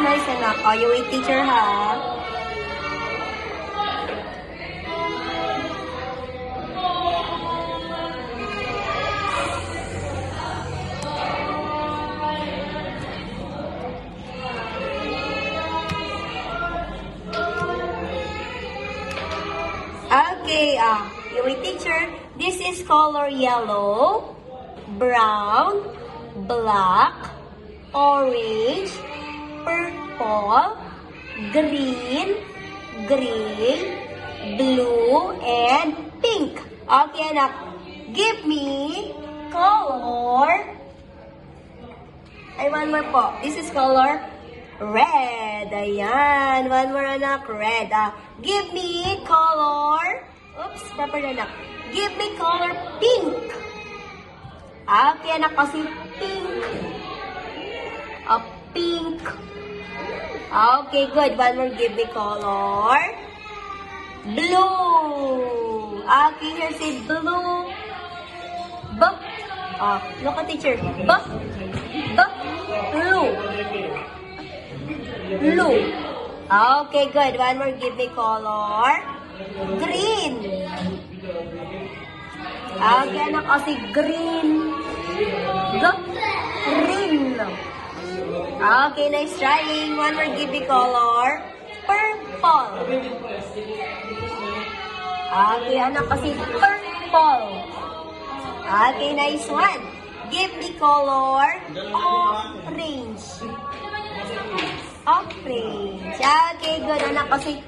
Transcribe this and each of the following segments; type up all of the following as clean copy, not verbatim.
nice, anak. Oh, you wait, teacher, ha? Okay, you wait, teacher. This is color yellow, brown, black, orange, purple, green, gray, blue, and pink. Okay, anak. Give me color. Ay, one more po. This is color red. Ayan. One more, anak. Red. Give me color. Oops, proper na, anak. Give me color pink. Okay, anak. Kasi pink. Pink. Okay, good. One more. Give me color blue. Okay, here say blue. Look at teacher. Blue. Blue. Okay, good. One more. Give me color green. Okay, anak. Kasi green. Green. Okay, nice trying. One more. Give me color purple. Okay, anak. Kasi purple. Okay, nice one. Give me color orange. Orange. Okay, good. Anak, kasi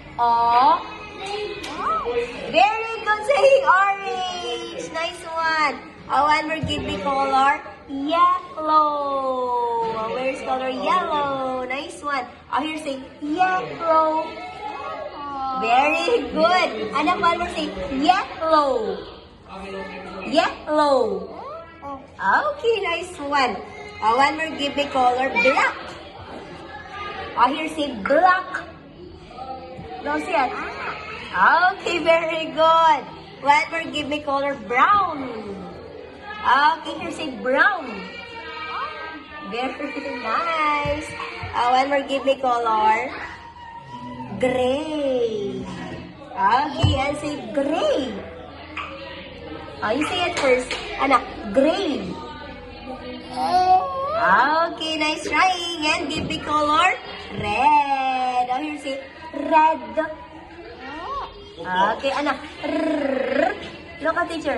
very good saying orange. Nice one. One more. Give me color yellow. Where's color yellow? Nice one. Here say yellow. Very good. Anak, one more. Say yellow. Yellow. Okay, nice one. One more. Give me color black. Here say black. No, see it. Okay, very good. One more. Give me color brown. Okay, here say brown. Very nice. One more. Give me color gray. Okay, and say gray. You say it first. Anak, gray. Okay, nice trying. And give me color red. Here say red. Okay, anak. Look at teacher.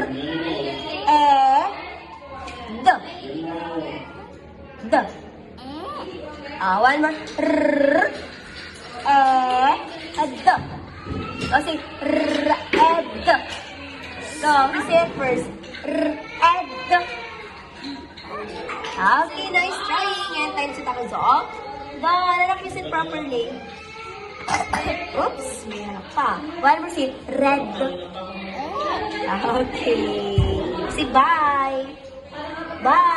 D. One more. D. Say red. So, we say it first. Red. Okay, nice trying. And time to tackle off. Done. Anak, you said properly. Oops, may anak pa. One more, say red. Okay. Say bye. Bye.